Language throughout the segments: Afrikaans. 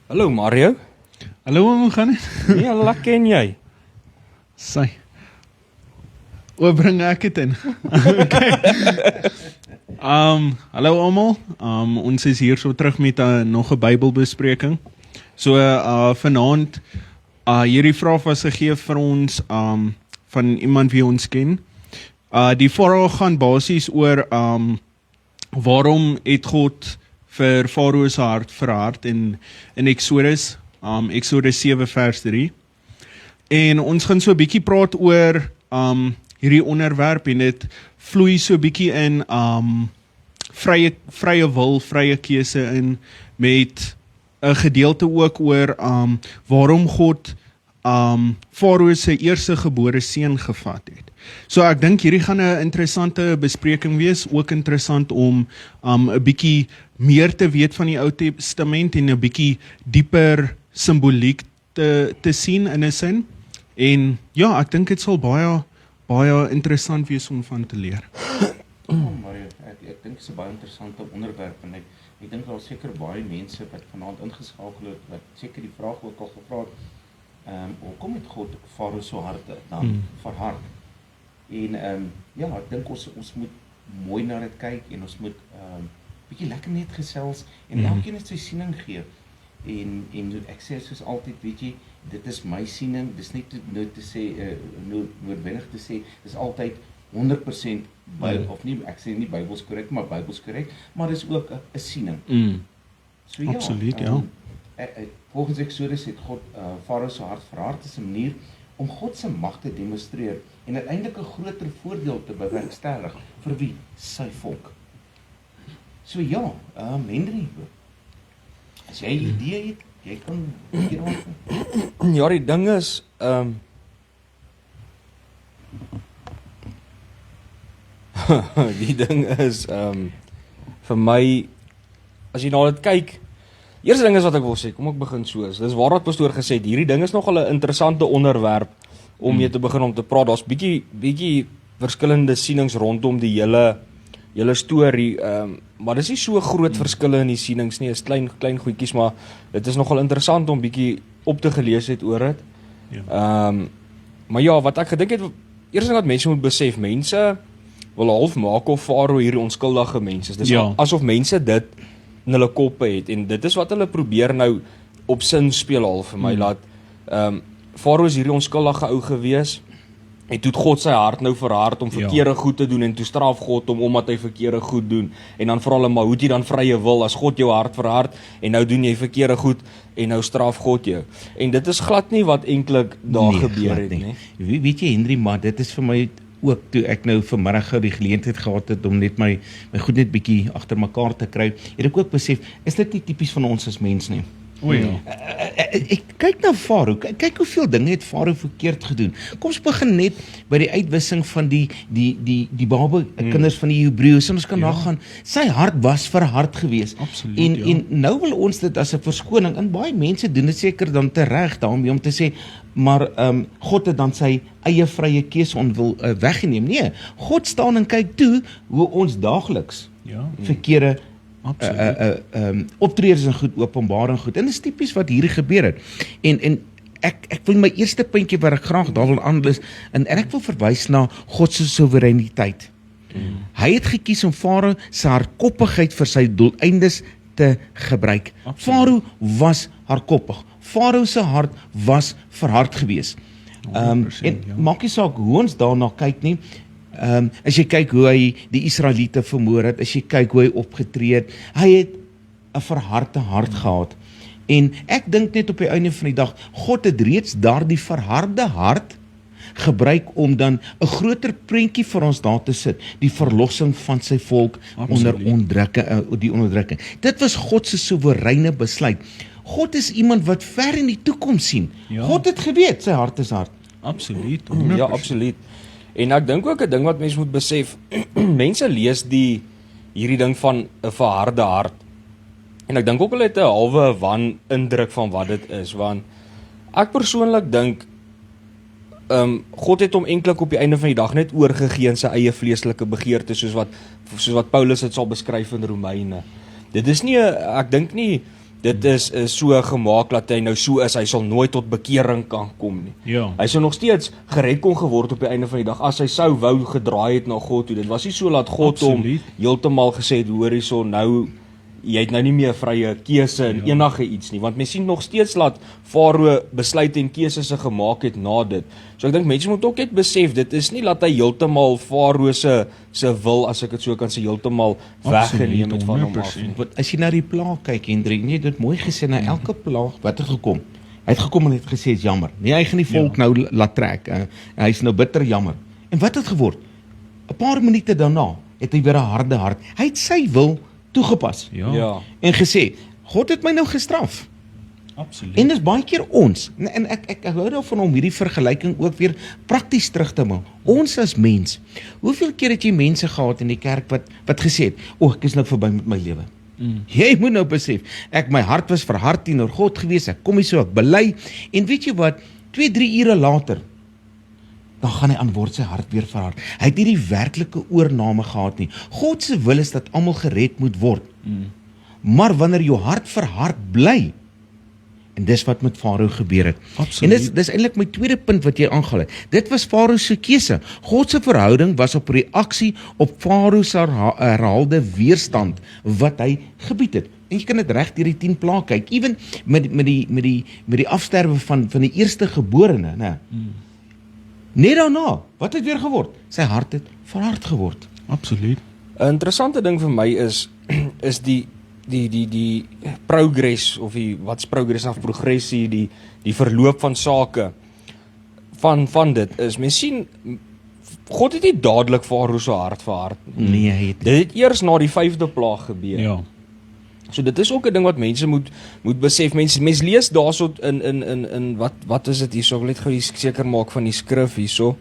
Hallo Mario. Hallo, hoe gaan dit? Nee, lekker ken jy. Sy. Bring ek dit in. Hallo almal. Ons is hier so terug met nog 'n Bybelbespreking. So vanaand hierdie vraag was gegee vir ons van iemand wie ons ken. Die vraag gaan basies oor waarom het God vir Farao se hart verhard in Exodus 7 vers 3. En ons gaan so 'n bietjie praat oor hierdie onderwerp en dit vloei so 'n bietjie in vrye wil, vrye keuse in met 'n gedeelte ook oor waarom God Farao se eerstegebore seun gevat het. So ek dink hierdie gaan 'n interessante bespreking wees, ook interessant om 'n bietjie meer te weet van die Ou Testament en 'n bietjie dieper simboliek te sien in 'n sin. En ja, ek dink dit sal baie interessant wees om van te leer. Mario, ek dink dit is 'n baie interessante onderwerp en ek dink daar seker baie mense wat vanaand ingeskakel het wat seker die vraag ook al gevra het. Hoekom het God Farao se hart dan verhard? En ja, ek dink ons moet mooi na dit kyk en ons moet bietjie lekker net gesels en elkeen het sy siening gee. En ek sê soos altyd, weet jy, dit is my siening, dis nie te sê noodwendig te sê dis altyd 100% of nie, ek sê nie Bybels korrek, maar Bybels korrek, maar dis ook 'n siening. So ja, Absoluut, ja. Volgens Exodus het God Farao se hart verhard as 'n manier om God se mag te demonstreer en uiteindelik 'n groter voordeel te bewerkstellig vir wie? Sy volk. So ja, Henry, as jy 'n idee het, jy kan Ja, die ding is die ding is vir my, as jy na dit kyk, eerste ding is wat ek wil sê, kom ek begin soos, dis waar wat pastoor gesê het, hierdie ding is nogal 'n interessante onderwerp om mee te begin om te praat. Daar's bietjie verskillende sienings rondom die hele storie, maar dis nie so groot verskille in die sienings nie, is klein goedjies, maar dit is nogal interessant om bietjie op te gelees het oor dit. Ja. Maar ja, wat ek gedink het, eerste ding wat mense moet besef, mense wil half maak of Farao hierdie onskuldige mense is. Dis asof mense dit in hulle koppe het, en dit is wat hulle probeer nou op sin speel half vir my, laat Farao is hierdie onskuldige ou gewees, en toe het God sy hart nou verhard om verkeerde goed te doen, en toe straf God hom omdat hy verkeerde goed doen, en dan vra hulle, maar hoe het jy dan vrye wil, as God jou hart verhard, en nou doen jy verkeerde goed, en nou straf God jou, en dit is glad nie wat eintlik daar gebeur het, nie. Weet jy Henry, maar dit is vir my ook, toe ek nou vanmiddag die geleentheid gehad het om net my goed net bietjie agter mekaar te kry, het ek ook besef, is dit nie tipies van ons as mens nie? O ja. Ek kyk na Farao, kyk hoeveel dinge het Farao verkeerd gedoen. Kom ons begin net by die uitwissing van die babe kinders van die Hebreëse, ons kan nagaan, sy hart was verhard gewees. Absoluut, en nou wil ons dit as 'n verskoning, en baie mense doen dit seker dan tereg daarmee om te sê, maar God het dan sy eie vrye keuse wil weggeneem. Nee, God staan en kyk toe hoe ons daagliks verkeerde optredes en goed, openbaring goed, en dit is tipies wat hier gebeur het, en ek wil my eerste puntjie wat ek graag daar wil aanlis, en ek wil verwys na God se soewereiniteit. Hy het gekies om Farao se hardkoppigheid vir sy doeleindes te gebruik. Farao was hardkoppig, Farao se hart was verhard gewees, en maak nie saak hoe ons daarna kyk nie. As jy kyk hoe hy die Israeliete vermoor het, as jy kyk hoe hy opgetree het, hy het 'n verharde hart gehad. En ek dink net op die einde van die dag, God het reeds daardie verharde hart gebruik om dan 'n groter prentjie vir ons daar te sit, die verlossing van sy volk onder die onderdrukking. Dit was God se soewereine besluit. God is iemand wat ver in die toekoms sien. God het geweet, sy hart is hard. Absoluut. Ja, absoluut. En ek dink ook 'n ding wat mense moet besef, mense lees hierdie ding van 'n verharde hart, en ek dink ook hulle het 'n halwe wanindruk van wat dit is, want ek persoonlik dink God het hom eintlik op die einde van die dag net oorgegee in sy eie vleeslike begeerte, soos wat Paulus dit sal beskryf in Romeine. Dit is nie, ek dink nie dit is so gemaak dat hy nou so is, hy sal nooit tot bekering kan kom nie. Ja. Hy sou nog steeds gered kon geword op die einde van die dag, as hy sou wou gedraai het na God toe. Dit was nie so dat God hom heeltemal gesê het, hoor hierso, nou, jy het nou nie meer vrye keuse in enige iets nie, want mens sien nog steeds dat Farao besluit en keuses gemaak het na dit. So ek dink mense moet ook net besef, dit is nie dat hy heeltemal Farao se wil, as ek dit so kan sê, heeltemal weggeneem het van hom af. Want as jy na die plaag kyk, Hendrik, jy het dit mooi gesê, na elke plaag wat het gekom. Hy het gekom en het gesê, is jammer. Nee, hy gaan die volk nou laat trek. Hy is nou bitter jammer. En wat het geword? 'n paar minute daarna het hy weer 'n harde hart. Hy het sy wil toegepas. Ja. En gesê, God het my nou gestraf. Absoluut. En dis baie keer ons, en ek hou daarvan om hierdie vergelyking ook weer prakties terug te maak. Ons as mens, hoeveel keer het jy mense gehad in die kerk wat gesê het, ek is nou verby met my lewe. Jy moet nou besef, my hart was verhard teenoor God gewees, ek kom hier so, ek bely, en weet jy wat, 2-3 ure later, dan gaan hy aan word sy hart weer verhard. Hy het nie die werklike oorname gehad nie. God se wil is dat almal gered moet word. Maar wanneer jou hart verhard bly, en dis wat met Farao gebeur het. Absoluut. En dis eintlik my tweede punt wat jy aangehaal het. Dit was Farao se keuse. God se verhouding was op reaksie op Farao se herhaalde weerstand wat hy gebied het. En jy kan dit reg deur die 10 plaae kyk. Ewen met die afsterwe van die eerste geborene, né? Net daarna, wat het weer geword? Sy hart het verhard geword. Absoluut. 'n Interessante ding vir my is die progress, of wat's progress of progressie, die verloop van sake van dit is, mens sien, God het nie dadelik Farao se hart verhard nie. Nee, hy het Dit het eers na die 5de plaag gebeur. Ja. So dit is ook 'n ding wat mense moet besef. Mens lees daarso in wat is dit hierso? Ek wil net gou seker maak van die skrif hierso.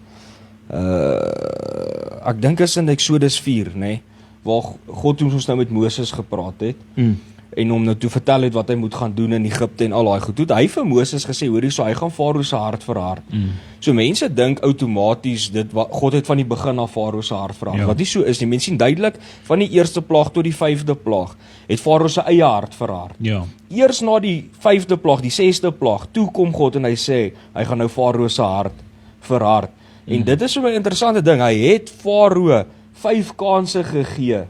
Ek dink is in Exodus 4, nê, waar God toe ons nou met Moses gepraat het. En hom nou toe vertel het wat hy moet gaan doen in Egipte en al daai goed. Toe hy vir Moses gesê, hoor hierso, hy gaan Farao se hart verhard. So mense dink outomaties God het van die begin af Farao se hart verhard. Ja. Wat nie so is nie. Mense sien duidelik van die eerste plaag tot die 5de plaag het Farao se eie hart verhard. Ja. Eers na die 5de plaag, die 6de plaag, toe kom God en hy sê, hy gaan nou Farao se hart verhard. En dit is so 'n interessante ding. Hy het Farao 5 kansse gegee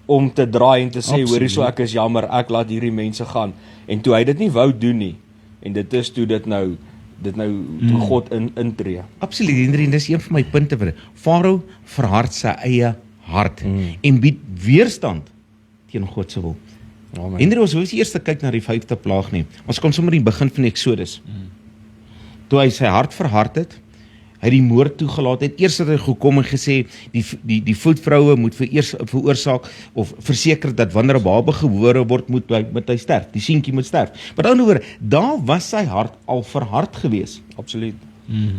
om te draai en te sê, hoor hierso, ek is jammer, ek laat hierdie mense gaan. En toe hy dit nie wou doen nie, en dit is toe toe God intree. Absoluut, Hendrik, dis een van my punte vir dit. Farao verhard sy eie hart en bied weerstand teen God se wil. Amen. Hendrik, ons hoef nie eers te kyk na die 5de plaag nie. Ons kom sommer in die begin van die Exodus. Toe hy sy hart verhard het, hy die moord toegelaat het, eers het hy gekom en gesê, die voetvroue moet veroorsaak, of verseker dat wanneer 'n baba gebore word, moet hy sterf, die seentjie moet sterf. Met ander woorde, daar was sy hart al verhard gewees. Absoluut.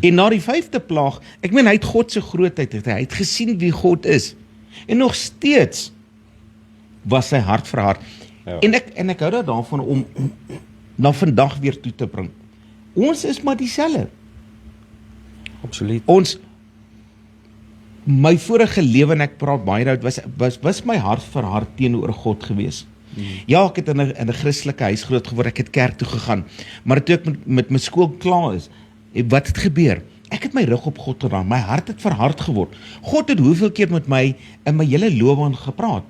En na die 5de plaag, ek meen, hy het God se grootheid, hy het gesien wie God is, en nog steeds was sy hart verhard. Ja. En ek hou daarvan om na vandag weer toe te bring. Ons is maar dieselfde. Absoluut. My vorige lewe, en ek praat baie daaroor, was my hart verhard teenoor God gewees. Ja, ek het in 'n Christelike huis groot geword, ek het kerk toe gegaan, maar toe ek met my skool klaar is, wat het gebeur? Ek het my rug op God gedraai, my hart het verhard geword. God het hoeveel keer met my in my hele loopbaan gepraat.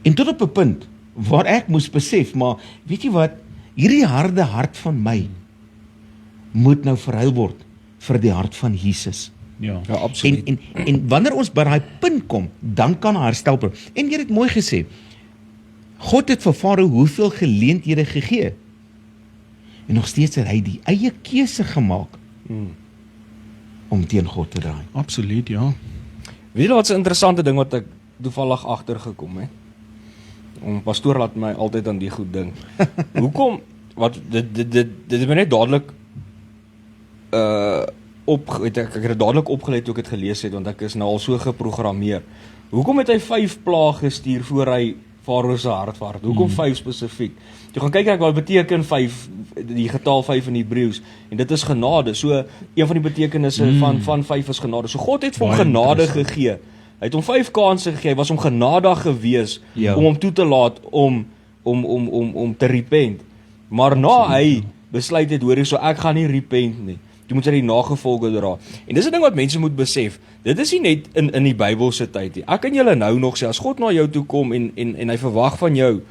En tot op 'n punt waar ek moes besef, maar weet jy wat, hierdie harde hart van my moet nou verruil word vir die hart van Jesus. Ja. Ja, absoluut. En wanneer ons by daai punt kom, dan kan herstel kom. En jy het mooi gesê, God het vir Farao hoeveel geleenthede gegee. En nog steeds het hy die eie keuse gemaak om teen God te draai. Absoluut, ja. Weet jy wat 'n interessante ding wat ek toevallig agtergekom het? Pastoor laat my altyd aan die goed dink. Hoekom dit het my net dadelik ek het dit dadelik opgelet toe ek dit gelees het, want ek is nou al so geprogrammeer. Hoekom het hy 5 plaae gestuur voor hy Farao se hart verhard? Hoekom 5 spesifiek? Toe gaan kyk ek wat beteken 5, die getal 5 in Hebreëus, en dit is genade. So een van die betekenisse van 5 is genade. So God het vir hom genade gegee. Hy het hom 5 kansse gegee. Hy was hom genadig gewees om hom toe te laat om om te repent. Maar na hy besluit het, hoor jy, so ek gaan nie repent nie. Jy moet sy die nagevolge dra. En dis 'n ding wat mense moet besef. Dit is nie net in die Bybelse tyd nie. Ek kan julle nou nog sê, as God na jou toe kom en hy verwag van jou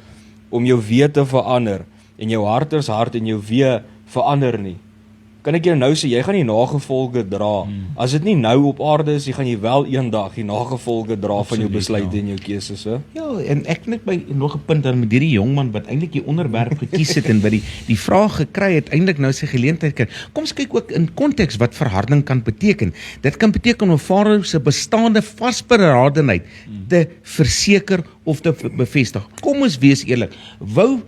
om jou weer te verander, en jou hart is hart en jou weer verander nie, kan ek jou nou sê, jy gaan die nagevolge dra. As dit nie nou op aarde is, jy gaan jy wel eendag die nagevolge dra van jou besluite en jou keuses, hè? Ja, en ek net by nog 'n punt dan met hierdie jongman wat eintlik die onderwerp gekies het en wat die vraag gekry het, eintlik nou sy geleentheid kry. Kom ons kyk ook in konteks wat verharding kan beteken. Dit kan beteken om Farao se bestaande vasberadenheid te verseker of te bevestig. Kom ons wees eerlik. Wou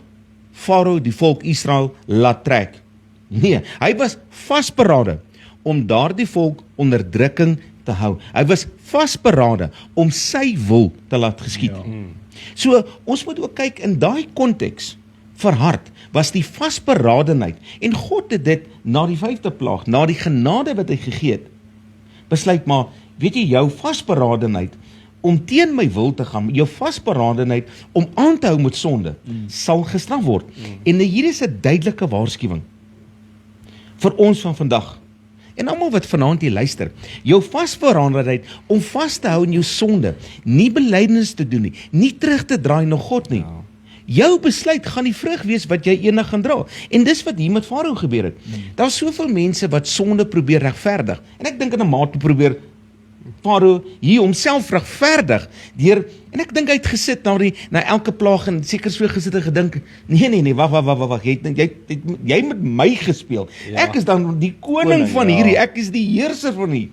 Farao die volk Israel laat trek? Nee, hy was vasberade om daardie volk onderdrukking te hou. Hy was vasberade om sy wil te laat geskied. So, ons moet ook kyk in daai konteks, verhard, was die vasberadenheid, en God het dit na die 5de plaag, na die genade wat hy gegee het, besluit maar, weet jy, jou vasberadenheid, om teen my wil te gaan, jou vasberadenheid, om aan te hou met sonde, sal gestraf word. En hier is 'n duidelike waarskuwing, vir ons van vandag, en almal wat vanaand hier luister, jou vasberadenheid om vas te hou in jou sonde, nie belydenis te doen nie, nie terug te draai na God nie. Jou besluit gaan die vrug wees wat jy eendag gaan dra. En dis wat hier met Farao gebeur het. Daar's soveel mense wat sonde probeer regverdig. En ek dink in 'n mate probeer Farao hier homself regverdig deur, en ek dink hy het gesit na elke plaag en seker so gesit en gedink, nee, wag, jy met my gespeel. Ja. Ek is dan die koning van hierdie, ek is die heerser van hier.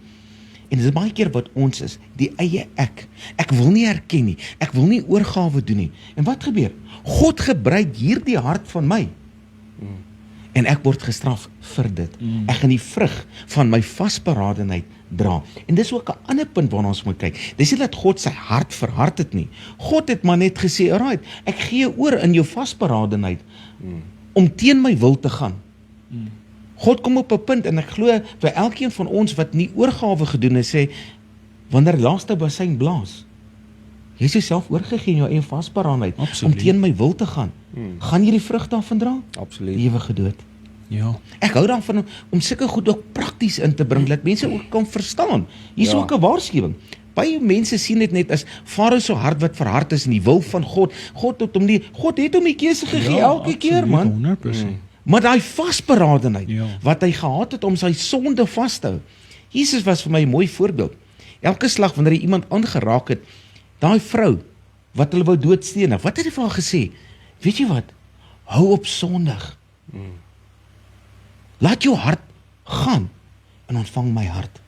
En dit is baie keer wat ons is, die eie ek. Ek wil nie erken nie, ek wil nie oorgawe doen nie. En wat gebeur? God gebruik hierdie hart van my. En ek word gestraf vir dit. Ek gaan die vrug van my vasberadenheid dra. En dis ook 'n ander punt waarna ons moet kyk. Dis nie dat God sy hart verhard het nie. God het maar net gesê, alright, ek gee oor in jou vasberadenheid om teen my wil te gaan. God kom op 'n punt, en ek glo vir elkeen van ons wat nie oorgawe gedoen het, sê, wanneer laaste bassein blaas, jy is jouself oorgegee in jou eie vasberadenheid om teen my wil te gaan. Gaan jy die vrug daarvan dra? Absoluut. Die ewige dood. Ja. Ek hou daarvan om sulke goed ook prakties in te bring, dat mense ook kan verstaan. Hier is ook 'n waarskuwing. Baie mense sien dit net as Farao se hart wat verhard is in die wil van God. God het hom die keuse gegee elke keer, man. 100%. Maar daai vasberadenheid Ja. wat hy gehad het om sy sonde vas te hou. Jesus was vir my 'n mooi voorbeeld. Elke slag wanneer hy iemand aangeraak het, daai vrou wat hulle wou doodstene, wat het hy vir haar gesê? Weet jy wat? Hou op sondig. Laat jou hart gaan en ontvang my hart.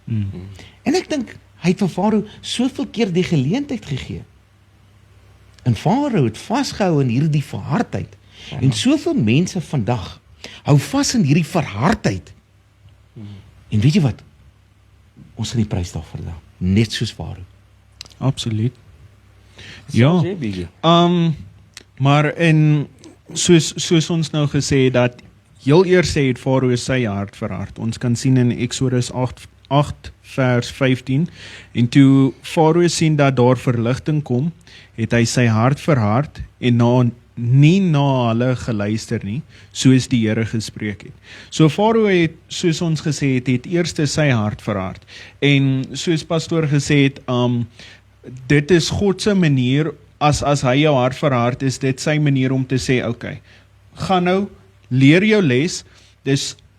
En ek dink hy het vir Farao soveel keer die geleentheid gegee. En Farao het vasgehou in hierdie verhardheid. En soveel mense vandag hou vas in hierdie verhardheid. En weet jy wat? Ons gaan die prys daarvoor betaal, net soos Farao. Absoluut. Ja. Sê, Biggie. Maar en soos ons nou gesê het, dat heel eers sê het Farao sy hart verhard. Ons kan sien in Exodus 8 vers 15, en toe Farao sien dat daar verligting kom, het hy sy hart verhard en nie na hulle geluister nie, soos die Here gespreek het. So Farao het, soos ons gesê het, eers sy hart verhard. En soos pastoor gesê het, dit is God se manier, as hy jou hart verhard, is dit sy manier om te sê, okay, gaan nou, leer jou les.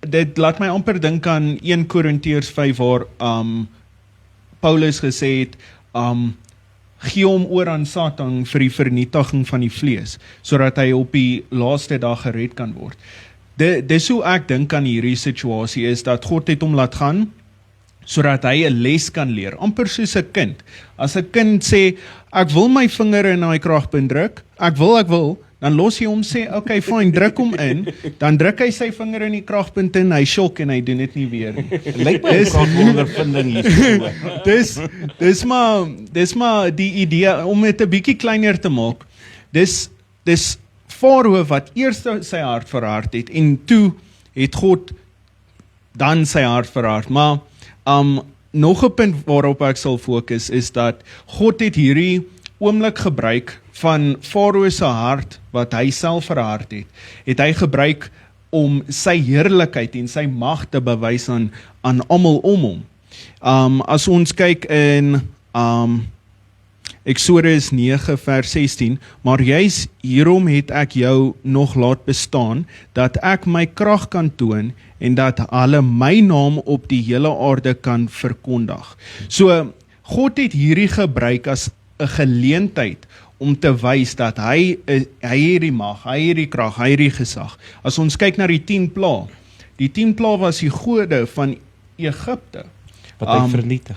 Dit laat my amper dink aan 1 Korintiërs 5 waar Paulus gesê het, gee hom oor aan Satan vir die vernietiging van die vlees, sodat hy op die laaste dag gered kan word. Dis hoe ek dink aan hierdie situasie, is dat God het hom laat gaan, sodat hy 'n les kan leer, amper soos 'n kind. As 'n kind sê, ek wil my vinger in daai kragpunt druk, ek wil, dan los jy hom sê, okay, fine, druk hom in, dan druk hy sy vinger in die kragpunt in, hy sjok en hy doen dit nie weer nie. Lyk my 'n ondervinding hier. Dis maar die idee om dit 'n bietjie kleiner te maak. Dis Farao wat eers sy hart verhard het, en toe het God dan sy hart verhard. Maar nog 'n punt waarop ek sal fokus is dat God het hierdie oomblik gebruik van Farao se hart wat hy self verhard het hy gebruik om sy heerlikheid en sy mag te bewys aan almal om hom. As ons kyk in Exodus 9 vers 16, maar juis hierom het ek jou nog laat bestaan, dat ek my krag kan toon en dat hulle my naam op die hele aarde kan verkondig. So, God het hierdie gebruik as 'n geleentheid om te wys dat hy hierdie mag, hy hierdie krag, hy hierdie gesag. As ons kyk na die 10 pla, die 10 pla was die gode van Egipte,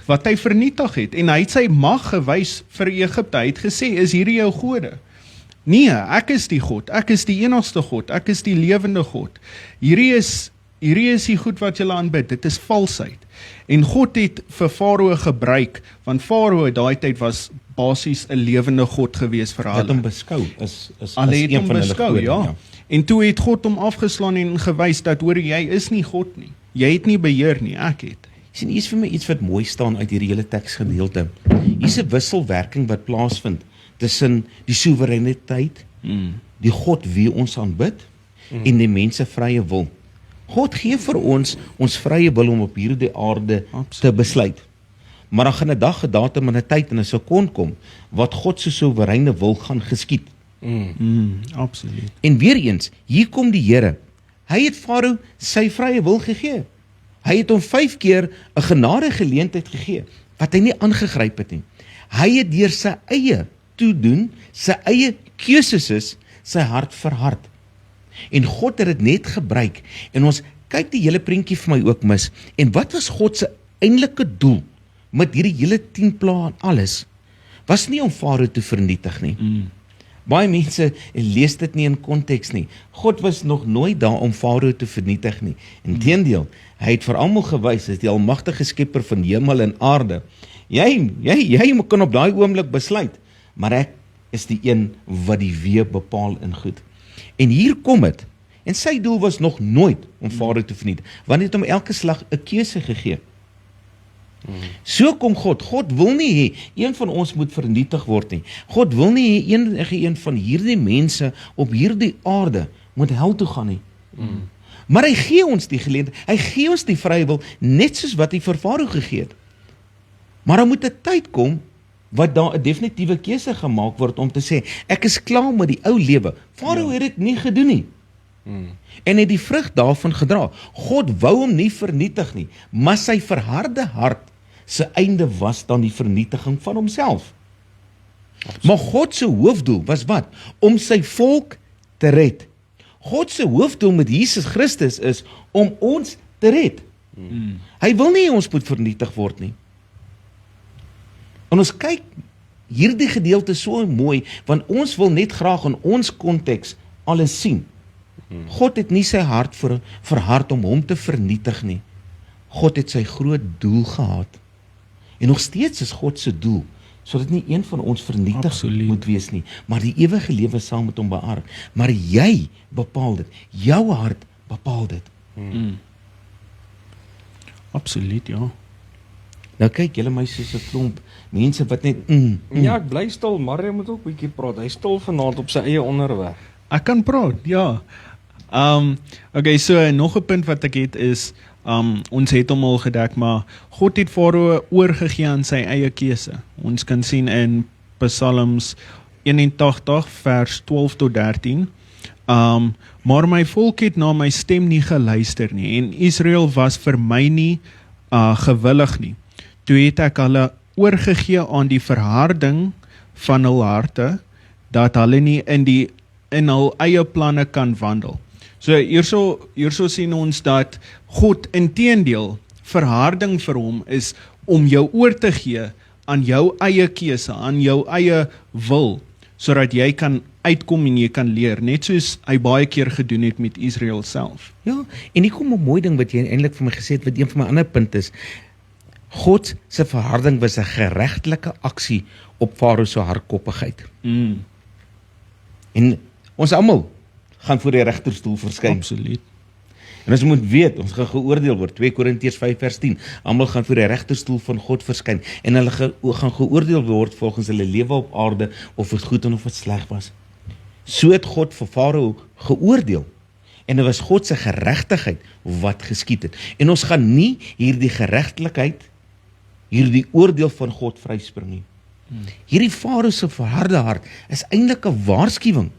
wat hy vernietig het, en hy het sy mag gewys vir Egipte, hy het gesê, is hierdie jou gode? Nee, ek is die God, ek is die enigste God, ek is die lewende God. Hierdie is die goed wat julle aanbid, dit is valsheid. En God het vir Farao gebruik, want Farao daai tyd was basies 'n lewende God gewees vir hulle. Het hom beskou, is Hulle het een hom van hulle beskou, gode, ja. En toe het God hom afgeslaan en gewys dat, hoor, jy is nie God nie. Jy het nie beheer nie, ek het. Sien, hier is vir my iets wat mooi staan uit hierdie hele teksgedeelte. Hier is 'n wisselwerking wat plaasvind tussen die soewereiniteit, die God wie ons aanbid, en die mense vrye wil. God gee vir ons vrye wil om op hierdie aarde te besluit. Maar dan gaan 'n dag, 'n datum en 'n tyd en 'n sekond kom wat God se soewereine wil gaan geskied. Absoluut. En weer eens, hier kom die Here. Hy het Farao sy vrye wil gegee. Hy het hom 5 keer 'n genade geleentheid gegee wat hy nie aangegryp het nie. Hy het deur sy eie toedoen, sy eie keuses sy hart verhard. En God het dit net gebruik. En ons kyk die hele prentjie vir my ook mis. En wat was God se eintlike doel met hierdie hele 10 pla en alles? Was nie om Farao te vernietig nie. Baie mense lees dit nie in konteks nie. God was nog nooit daar om Farao te vernietig nie. Inteendeel, hy het vir almal gewys as die almagtige skepper van hemel en aarde. Jy kan op daai oomblik besluit, maar ek is die een wat die weë bepaal in goed. En hier kom dit. En sy doel was nog nooit om Farao te vernietig, want hy het hom elke slag 'n keuse gegee. So kom God. God wil nie hê een van ons moet vernietig word nie. God wil nie hê enige een van hierdie mense op hierdie aarde moet hel toe gaan nie. Maar hy gee ons die geleentheid. Hy gee ons die vrye wil, net soos wat hy vir Farao gegee het. Maar dan moet 'n tyd kom wat daar 'n definitiewe keuse gemaak word om te sê, ek is klaar met die ou lewe. Farao het dit nie gedoen nie. En het die vrug daarvan gedra. God wou hom nie vernietig nie, maar sy verharde hart se einde was dan die vernietiging van homself. Maar God se hoofdoel was wat? Om sy volk te red. God se hoofdoel met Jesus Christus is om ons te red. Hy wil nie ons moet vernietig word nie. En ons kyk hierdie gedeelte so mooi, want ons wil net graag in ons konteks alles sien. God het nie sy hart verhard om hom te vernietig nie. God het sy groot doel gehad. En nog steeds is God se doel, sodat nie een van ons vernietig moet wees nie, maar die ewige lewe saam met hom beaar. Maar jy bepaal dit. Jou hart bepaal dit. Absoluut, ja. Nou kyk, julle my soos 'n klomp mense wat net Ja, ek bly stil, maar jy moet ook bietjie praat. Hy stil vanaand op sy eie onderwerp. Ek kan praat, ja. Okay, so nog 'n punt wat ek het is, ons het hom al gedek, maar God het Farao oorgegee aan sy eie keuse. Ons kan sien in Psalms 81 vers 12 tot 13. Maar my volk het na my stem nie geluister nie, en Israel was vir my nie gewillig nie. Toe het ek hulle oorgegee aan die verharding van hul harte, dat hulle nie in hul eie planne kan wandel. So hierso sien ons dat God inteendeel verharding vir hom is om jou oor te gee aan jou eie keuse, aan jou eie wil, sodat jy kan uitkom en jy kan leer, net soos hy baie keer gedoen het met Israel self. Ja, en hier kom 'n mooi ding wat jy eintlik vir my gesê het, wat een van my ander punte is. God se verharding was 'n geregtelike aksie op Farao se hardkoppigheid. En ons almal gaan voor die regterstoel verskyn. Absoluut. En ons moet weet, ons gaan geoordeel word, 2 Korintiërs 5 vers 10, almal gaan voor die regterstoel van God verskyn, en hulle gaan geoordeel word volgens hulle lewe op aarde, of het goed en of het sleg was. So het God vir Farao geoordeel, en dit was God se geregtigheid wat geskied het. En ons gaan nie hierdie geregtelikheid, hierdie oordeel van God vryspring nie. Hierdie Farao se verharde hart is eintlik 'n waarskuwing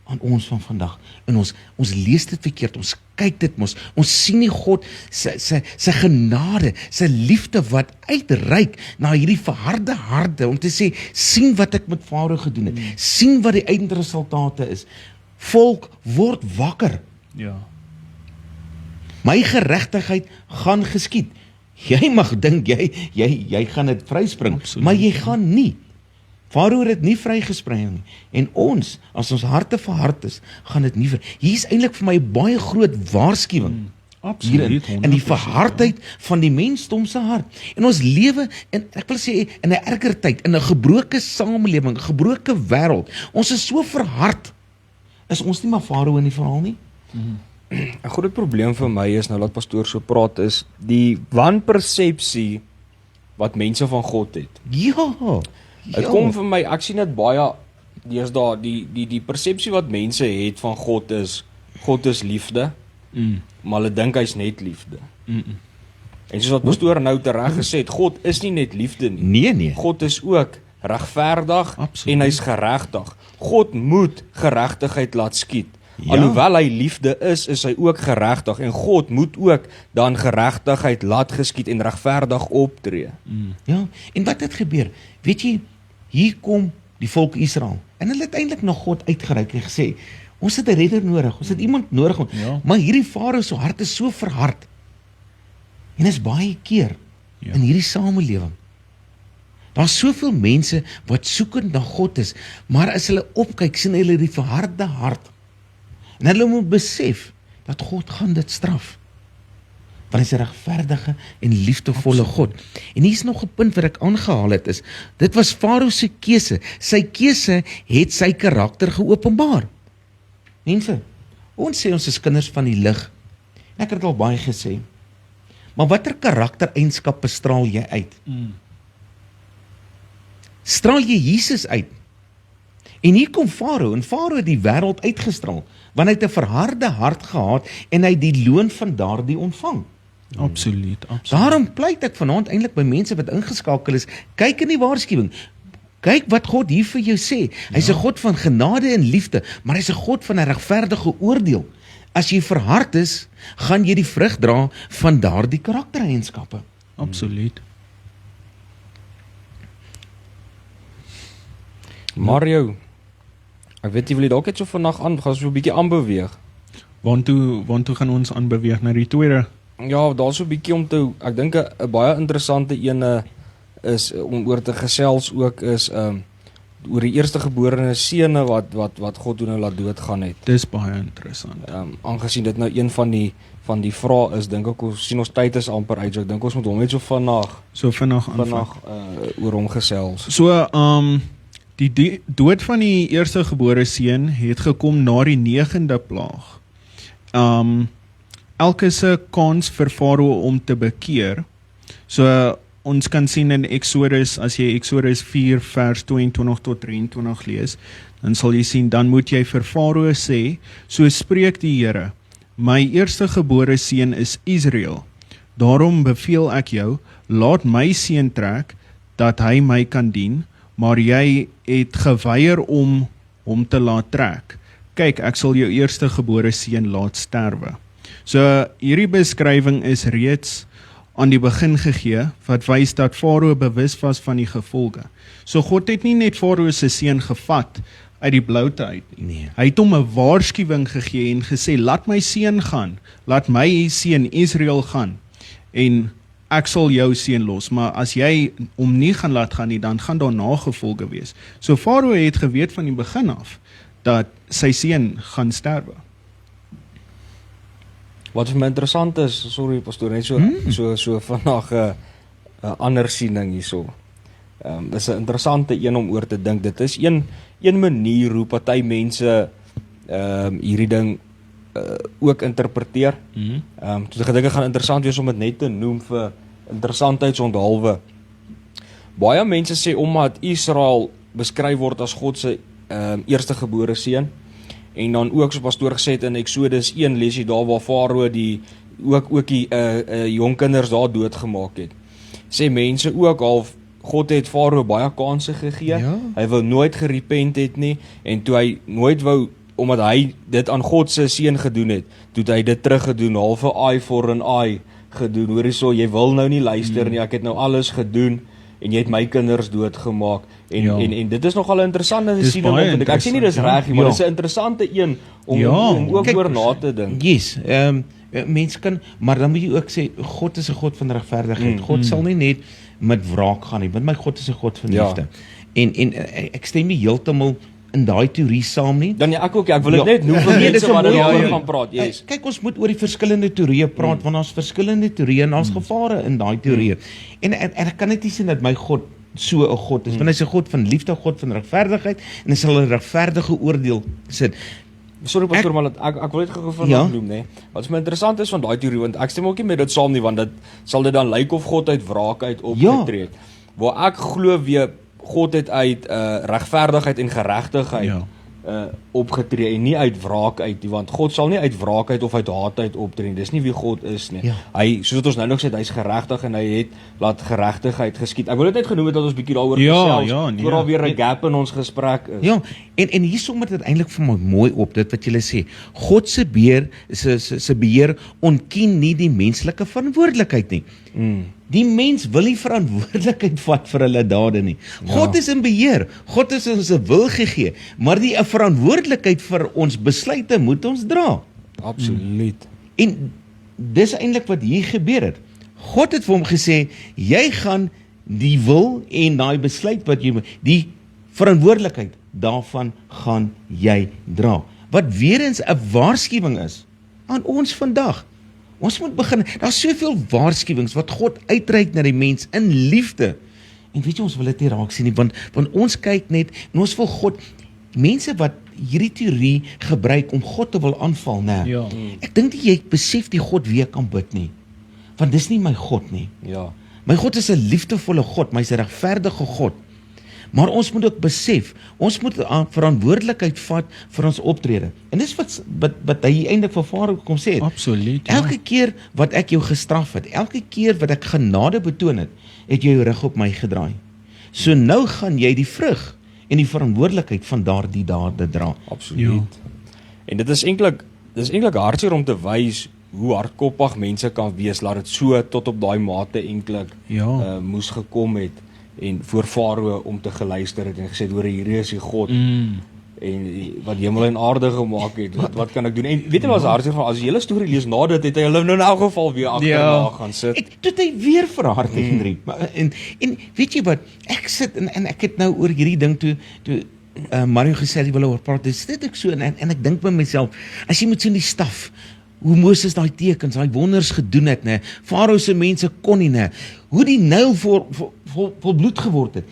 aan ons van vandag. En ons lees dit verkeerd, ons kyk dit mos, ons sien nie God sy genade, sy liefde wat uitreik na hierdie verharde harte, om te sê, sien wat ek met Farao gedoen het, sien wat die eindresultate is. Volk, word wakker. Ja. My geregtigheid gaan geskied. Jy mag dink, jy gaan dit vryspring, Absoluut. maar jy gaan nie. Farao het dit nie vrygespring nie. En ons, as ons harte verhard is, gaan dit nie Hier is eintlik vir my 'n baie groot waarskuwing. Absoluut. Hierin, in die verhardheid van die mensdom se hart. En ons lewe, en ek wil sê, in 'n erger tyd, in 'n gebroke samelewing, 'n gebroke wêreld. Ons is so verhard. Is ons nie maar Farao in die verhaal nie? 'n groot probleem vir my is, nou laat pastoor so praat, is die wanpersepsie wat mense van God het. Ja. Dit kom vir my, ek sien dit baie deesdae, die persepsie wat mense het van God is liefde, maar hulle dink hy's net liefde. En soos wat pastoor nou tereg gesê het, God is nie net liefde nie. Nee. God is ook regverdig Absoluut. en hy's geregtig. God moet geregtigheid laat skied. Ja. Alhoewel hy liefde is hy ook geregtig, en God moet ook dan geregtigheid laat geskied en regverdig optree. Ja, en wat het gebeur? Weet jy, hier kom die volk Israel, en hulle het eintlik na God uitgereik en gesê, ons het 'n redder nodig, ons het iemand nodig, Ja. maar hierdie Farao se hart is so verhard, en is baie keer in hierdie samelewing. Daar's soveel mense wat soekend na God is, maar as hulle opkyk, sien hulle die verharde hart, en hulle moet besef, dat God gaan dit straf. Want hy is 'n regverdige en liefdevolle God. En hier's nog 'n punt wat ek aangehaal het, is, dit was Farao se keuse. Sy keuse het sy karakter geopenbaar. Mense, ons sê ons is kinders van die lig. En ek het dit al baie gesê. Maar watter karaktereienskappe straal jy uit? Straal jy Jesus uit? En hier kom Farao, en Farao het die wêreld uitgestraal, want hy het 'n verharde hart gehad, en hy het die loon van daardie ontvang. Absoluut. Daarom pleit ek vanaand eintlik by mense wat ingeskakel is, kyk in die waarskuwing. Kyk wat God hier vir jou sê. Hy's 'n God van genade en liefde, maar hy's 'n God van 'n regverdige oordeel. As jy verhard is, gaan jy die vrug dra van daardie karaktereienskappe. Absoluut. Mario, ek weet jy wil jy dalk net so vandag gaan so 'n bietjie aanbeweeg. Want gaan ons aanbeweeg na die tweede? Ja, daar's so 'n bietjie om te, ek dink 'n baie interessante ene is om oor te gesels ook is oor die eerstegeborene seuns wat God doen en laat doodgaan het. Dis baie interessant. Aangesien dit nou een van die vrae is, dink ek ons sien ons tyd is amper uit, so ek dink ons moet hom net so vinnig oor hom gesels. So die dood van die eerstegebore seun het gekom na die 9de plaag. Elke se kans vir Farao om te bekeer. So ons kan sien in Exodus, as jy Exodus 4 vers 22 tot 23 lees, dan sal jy sien, dan moet jy vir Farao sê, so spreek die Here, my eerstegebore seun is Israel. Daarom beveel ek jou, laat my seun trek, dat hy my kan dien, maar jy het geweier om hom te laat trek. Kyk, ek sal jou eerstegebore seun laat sterwe. So hierdie beskrywing is reeds aan die begin gegee, wat wys dat Farao bewus was van die gevolge. So God het nie net Farao se seun gevat uit die bloute uit nie. Nee. Hy het hom 'n waarskuwing gegee en gesê, laat my seun gaan, laat my seun Israel gaan, en ek sal jou seun los, maar as jy hom nie gaan laat gaan nie, dan gaan daar nagevolge wees. So Farao het geweet van die begin af, dat sy seun gaan sterwe. Wat vir my interessant is, sorry pastoor, net so vandag 'n ander siening hierso. Dis 'n interessante een om oor te dink. Dit is een manier hoe party mense hierdie ding ook interpreteer. Toe ek gedink dit gaan interessant wees om dit net te noem vir interessantheidsondhalwe. Baie mense sê omdat Israel beskryf word as God se eerstegebore seun, en dan ook so pastoor gesê het in Exodus 1 lees jy daar waar Farao die jong kinders daar doodgemaak het. Sê mense ook half God het Farao baie kansse gegee. Ja. Hy wou nooit gerepent het nie, en toe hy nooit wou, omdat hy dit aan God se seun gedoen het, toe het hy dit teruggedoen, half 'n eye for an eye gedoen. Hoorie so, jy wil nou nie luister nie, ek het nou alles gedoen en jy het my kinders doodgemaak. En dit is nogal 'n interessante siening, vind ek. Ek sê nie dis reg nie, maar dis 'n interessante een om ook Kyk, oor na te dink. Yes, mense kan, maar dan moet jy ook sê God is 'n God van regverdigheid. God sal nie net met wraak gaan nie, want my God is 'n God van liefde. En ek stem nie heeltemal in daai teorie saam nie. Dan ek ook, ek wil dit net noem vir mense wat daaroor gaan praat. Yes. Kyk, ons moet oor die verskillende teorieë praat, want daar's verskillende teorieë en daar's gevare in daai teorieë. En ek kan net nie sien dat my God so 'n God is, want hy's 'n God van liefde, God van regverdigheid, en hy sal 'n regverdige oordeel sit. Sorry pastoor, maar ek wil net gou vanaand noem, nê. Wat vir my interessant is van daai teorie, want ek stem ook nie met dit saam nie, want dit sal dit dan lyk of God uit wraak uit opgetree het. Waar ek glo weer God het uit regverdigheid en geregtigheid opgetree en nie uit wraak uit nie, want God sal nie uit wraak uit of uit haat uit optree. Dis nie wie God is nie. Hy, soos wat ons nou nog sê, hy's geregtig en hy het laat geregtigheid geskied. Ek wil dit net genoem het dat ons bietjie daaroor gesels, vooral weer 'n gap in ons gesprek is. Ja, en hier som dit eintlik vir my mooi op, dit wat julle sê. God se beheer ontken nie die menslike verantwoordelikheid nie. Die mens wil nie verantwoordelikheid vat vir hulle dade nie. God is in beheer. God is ons 'n wil gegee, maar die verantwoordelikheid vir ons besluite moet ons dra. Absoluut. En dis eintlik wat hier gebeur het. God het vir hom gesê, jy gaan die wil en daai besluit wat jy, die verantwoordelikheid daarvan gaan jy dra. Wat weer eens 'n waarskuwing is aan ons vandag. Ons moet begin, daar's soveel waarskuwings wat God uitreik na die mens in liefde. En weet jy, ons wil dit nie raak sien nie, want ons kyk net, en ons wil God, mense wat hierdie teorie gebruik om God te wil aanval, ek dink nie jy besef die God wie ek kan bid nie, want dis nie my God nie. My God is 'n liefdevolle God, maar hy's 'n regverdige God. Maar ons moet ook besef, ons moet verantwoordelikheid vat vir ons optrede. En dis wat hy eintlik vir Farao kom sê het. Absoluut. Elke keer wat ek jou gestraf het, elke keer wat ek genade betoon het, het jy jou rug op my gedraai. So nou gaan jy die vrug en die verantwoordelikheid van daardie dade dra. Absoluut. En dit is eintlik hartseer om te wys hoe hardkoppig mense kan wees, laat dit so tot op daai mate eintlik moes gekom het. En voor Farao om te geluister het en gesê, hoor, hier is die God en wat hemel en aarde gemaak het, wat kan ek doen? En weet jy wat is hartseer van, as jy hele storie lees na dit, het hy hulle nou in elk geval weer agterna gaan sit. Toe hy weer verhard Henry. En weet jy wat, ek sit en ek het nou oor hierdie ding toe Mario gesê, hy wil oor praat, dit ek so, en ek dink by myself, as jy moet sien die staf, hoe Moses daai tekens, daai wonders gedoen het, né? Farao se mense kon nie, né? Hoe die Nyl vol bloed geword het.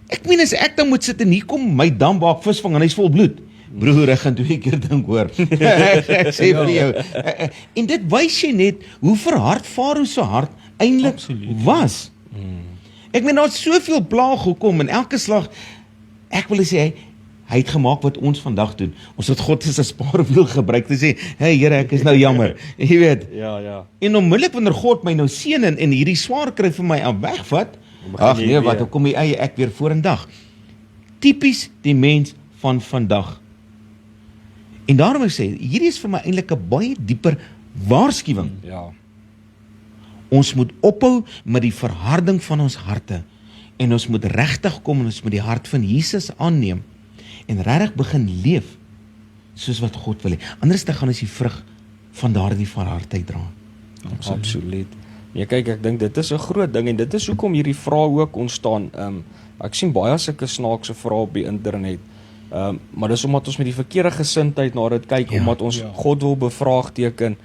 Ek meen as ek dan moet sit en hier kom my dambaak visvang en hy's vol bloed. Broer, ek gaan 2 keer dink hoor. Ek sê vir jou. En dit wys jy net hoe verhard Farao se hart eintlik was. Ek meen daar's soveel plaag gekom en elke slag, ek wil sê hy het gemaak wat ons vandag doen. Ons het God as 'n spaarwiel gebruik te sê, hey Here, ek is nou jammer. Jy weet. Ja. En onmiddellik wanneer God my nou seën en hierdie swaar kry vir my wegvat, ag nee, wat, hoe kom die eie ek weer vorendag. Tipies die mens van vandag. En daarom ek sê, hierdie is vir my eintlik 'n baie dieper waarskuwing. Ja. Ons moet ophou met die verharding van ons harte en ons moet regtig kom en ons moet die hart van Jesus aanneem en regtig begin leef soos wat God wil hê. Anders dan gaan ons die vrug van daardie verhardheid dra. Absoluut. Ja, kyk, ek dink dit is 'n groot ding en dit is hoekom hierdie vrae ook ontstaan. Ek sien baie sulke snaakse vrae op die internet. Maar dis omdat ons met die verkeerde gesindheid na dit kyk, omdat ons God wil bevraagteken.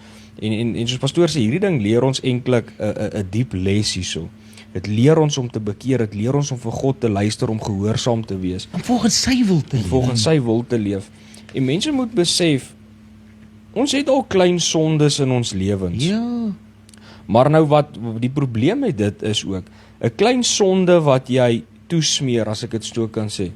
En soos pastoor sê, hierdie ding leer ons eintlik 'n diep les hierso. Dit leer ons om te bekeer, dit leer ons om vir God te luister, om gehoorsaam te wees. Om volgens sy wil te leef. Volgens sy wil te leef. En mense moet besef, ons het al klein sondes in ons lewens. Ja. Maar nou wat die probleem met dit is ook, 'n klein sonde wat jy toesmeer, as ek dit so kan sê,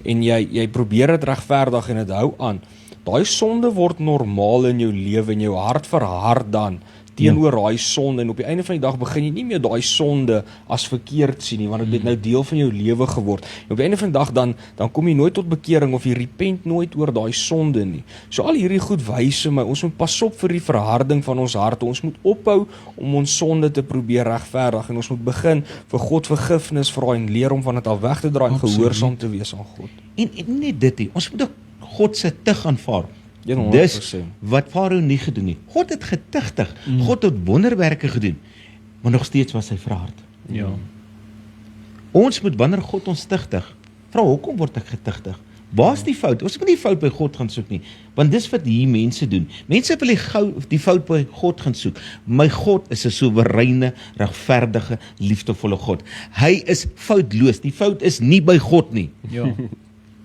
en jy probeer dit regverdig en dit hou aan. Daai sonde word normaal in jou lewe en jou hart verhard dan teenoor daai sonde, en op die einde van die dag begin jy nie meer daai sonde as verkeerd sien nie, want dit het nou deel van jou lewe geword. En op die einde van die dag dan kom jy nooit tot bekering of jy repent nooit oor daai sonde nie. So al hierdie goed wys vir my, ons moet pas op vir die verharding van ons harte. Ons moet ophou om ons sonde te probeer regverdig en ons moet begin vir God vergifnis vra en leer om van dit af weg te draai en gehoorsaam te wees aan God. En nie dit nie. Ons moet ook God se tug aanvaar. 100%. Dis wat Farao nie gedoen nie. God het getugtig. God het wonderwerke gedoen, maar nog steeds was hy verhard. Ja. Ons moet wanneer God ons tugtig, vra hoekom word ek getugtig? Waar's die fout? Ons moet nie die fout by God gaan soek nie, want dis wat hier mense doen. Mense wil die fout by God gaan soek. My God is 'n soewereine, regverdige, liefdevolle God. Hy is foutloos. Die fout is nie by God nie. Ja.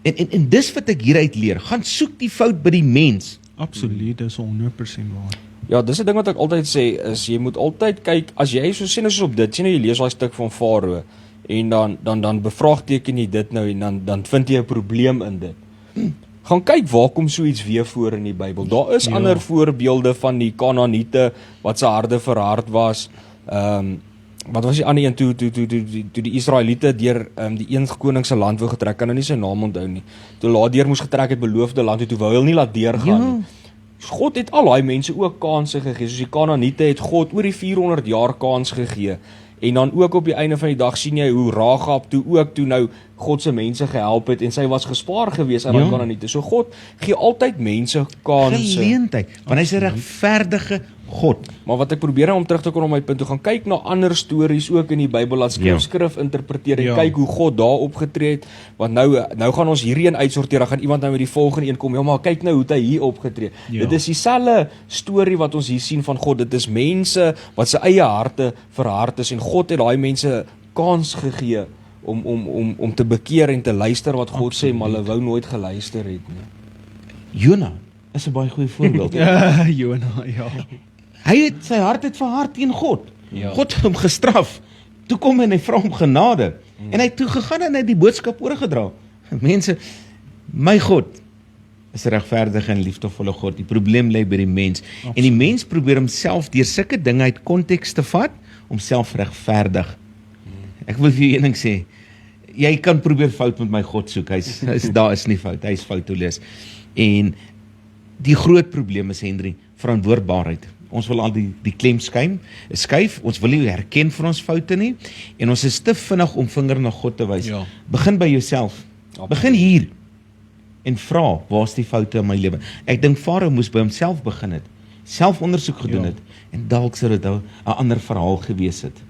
En dis wat ek hieruit leer. Gaan soek die fout by die mens. Absoluut, dis 100% waar. Ja, dis 'n ding wat ek altyd sê, is jy moet altyd kyk, as jy so sien as op dit, sien jy lees daai stuk van Farao, en dan bevraagteken jy dit nou, en dan vind jy 'n probleem in dit. Gaan kyk waar kom so iets weer voor in die Bybel. Daar is ander voorbeelde van die Kanaaniete, wat se harte verhard was, wat was die ander een, toe die Israeliete deur die een koning se land wou getrek, kan nou nie sy naam onthou nie, toe laat deur moes getrek het beloofde land, toe wou hy nie laat deurgaan nie. God het al daai mense ook kansse gegee, soos die Kanaaniete het God oor die 400 jaar kans gegee, en dan ook op die einde van die dag sien jy hoe Rahab toe nou God se mense gehelp het, en sy was gespaar gewees aan die Kanaaniete. So God gee altyd mense kansse. Geleentheid, want hy's 'n regverdige God. Maar wat ek probeer om terug te kom op my punt, toe gaan kyk na ander stories ook in die Bybel, laat skrif interpreteer en kyk hoe God daar opgetree het, want nou gaan ons hierdie een uitsorteer, dan gaan iemand nou met die volgende een kom, ja maar kyk nou hoe het hy hier opgetree. Dit is dieselfde storie wat ons hier sien van God, dit is mense wat se eie harte verhard is, en God het daai mense kans gegee om te bekeer en te luister wat God sê, maar hulle wou nooit geluister het nie. Jona is 'n baie goeie voorbeeld. Jona, ja. Hy het sy hart verhard teen God. Ja. God het hom gestraf. Toe kom hy en hy vra hom genade. En hy het toe gegaan en hy het die boodskap oorgedra. Mense, my God is 'n regverdige en liefdevolle God. Die probleem lê by die mens. Absoluut. En die mens probeer homself deur sulke dinge uit konteks te vat, om self regverdig. Ek wil vir jou een ding sê, jy kan probeer fout met my God soek, daar is nie fout, hy is foutloos. En die groot probleem is, Henry, verantwoordbaarheid. Ons wil al die klem skuif, ons wil nie herken van ons foute nie, en ons is te vinnig om vinger na God te wys. Ja. Begin by jouself, begin hier, en vra, waar's die foute in my lewe? Ek dink Farao moes by homself begin het, selfondersoek gedoen het, en dalk sou dit 'n ander verhaal gewees het.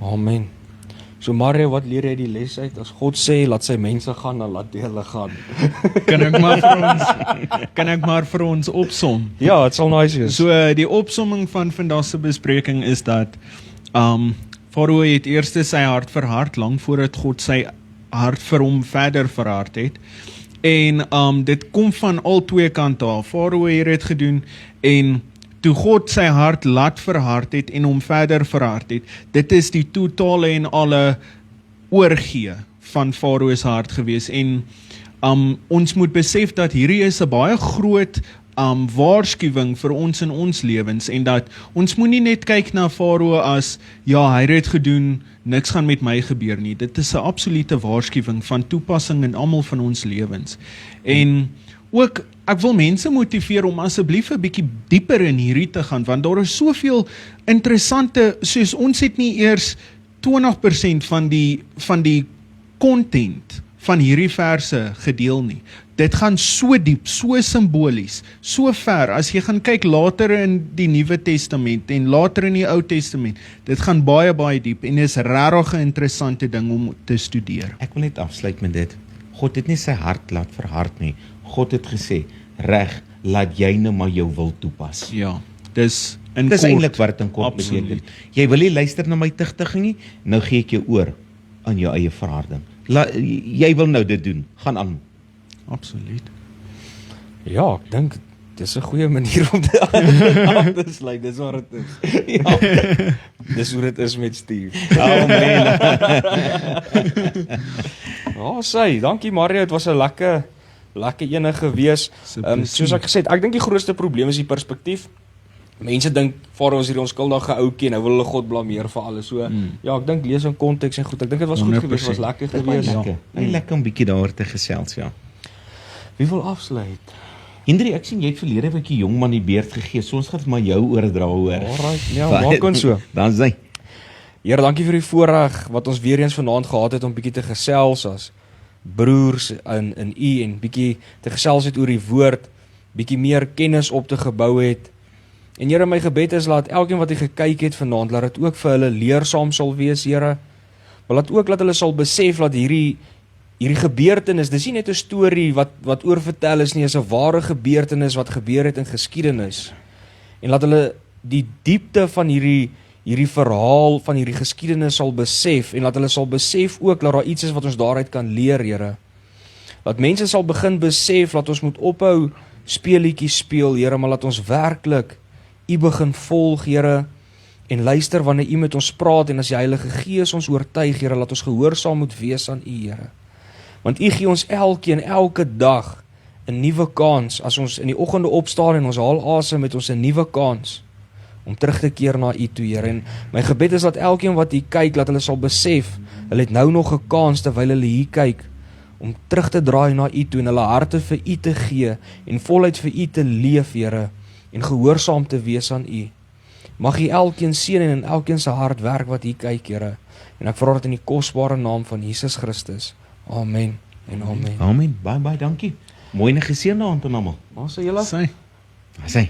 Amen. So Mario, wat leer jy die les uit? As God sê, laat sy mense gaan, dan laat hulle gaan. Kan ek maar vir ons opsom? Ja, het sal nice wees. So die opsomming van vandag se bespreking is dat Farao het eers sy hart verhard, lank voordat God sy hart vir hom verder verhard het. En dit kom van al twee kante af. Farao het dit gedoen, en toe God sy hart laat verhard het en hom verder verhard het, dit is die totale en alle oorgee van Farao se hart gewees. En ons moet besef dat hierdie is 'n baie groot waarskuwing vir ons in ons lewens, en dat ons moet nie net kyk na Farao as, ja, hy het dit gedoen, niks gaan met my gebeur nie. Dit is 'n absolute waarskuwing van toepassing in almal van ons lewens. En ook, ek wil mense motiveer om asseblief 'n bietjie dieper in hierdie te gaan, want daar is soveel interessante, soos ons het nie eers 20% van die content van hierdie verse gedeel nie. Dit gaan so diep, so simbolies, so ver, as jy gaan kyk later in die Nuwe Testament en later in die Ou Testament, dit gaan baie, baie diep, en is regtig 'n interessante ding om te studeer. Ek wil net afsluit met dit. God het nie sy hart laat verhard nie. God het gesê, reg, laat jy nou maar jou wil toepas. Ja, dis in Dis kort. eintlik wat dit in kort beteken. Jy wil nie luister na my tugtiging nie, nou gee ek jou oor aan jou eie verharding. Jy wil nou dit doen, gaan aan. Absoluut. Ja, ek dink Dis 'n goeie manier om te sluit, dis wat dit is. Ja. Dis hoe dit is met Steve. Amen. Ja, sê, dankie Mario, dit was 'n lekker ene gewees. Soos ek gesê het, ek dink die grootste probleem is die perspektief. Mense dink Farao is hierdie onskuldige ouetjie, nou wil hulle God blameer vir alles. So ja, ek dink lees in konteks en goed. Ek dink dit was goed 100%. gewees, was lekker Dit was gewees. lekker. Lekker om bietjie daaroor te gesels, ja. Wie wil afsluit? Hendrik, ek sien jy het verlede week die jong man die beerd gegee. So ons gaan dit maar jou oordra hoor. Alright, ja, maak ons so. Dan sê Here, dankie vir die voorreg wat ons weer eens vanaand gehad het om bietjie te gesels as broers in U en bietjie te gesels het oor die woord, bietjie meer kennis op te gebou het. En Here, my gebed is laat elkeen wat hy gekyk het vanaand, laat dit ook vir hulle leersaam sal wees, Here. Maar laat ook dat hulle sal besef dat hierdie gebeurtenis, dis nie net 'n storie wat oorvertel is nie, is 'n ware gebeurtenis wat gebeur het in geskiedenis. En laat hulle die diepte van hierdie verhaal van hierdie geskiedenis sal besef en laat hulle sal besef ook dat daar iets is wat ons daaruit kan leer, Here. Laat mense sal begin besef dat ons moet ophou speelietjies speel, Here, maar laat ons werklik U begin volg, Here, en luister wanneer U met ons praat en as die Heilige Gees ons oortuig, Here, laat ons gehoorsaam moet wees aan U, Here. Want U gee ons elke dag 'n nuwe kans as ons in die oggende opstaan en ons haal asem met ons 'n nuwe kans om terug te keer na U toe, Here. En my gebed is dat elkeen wat hier kyk, dat hulle sal besef, hulle het nou nog 'n kans terwyl hulle hier kyk om terug te draai na U toe en hulle harte vir U te gee en voluit vir U te leef, Here, en gehoorsaam te wees aan U. Mag U elkeen seën en in elkeen se hart werk wat hier kyk, Here. En ek vra dit in die kosbare naam van Jesus Christus. Amen en amen. Amen. Baie dankie. Mooi en geseënde aand aan almal. Waar sê julle? Sê. Sê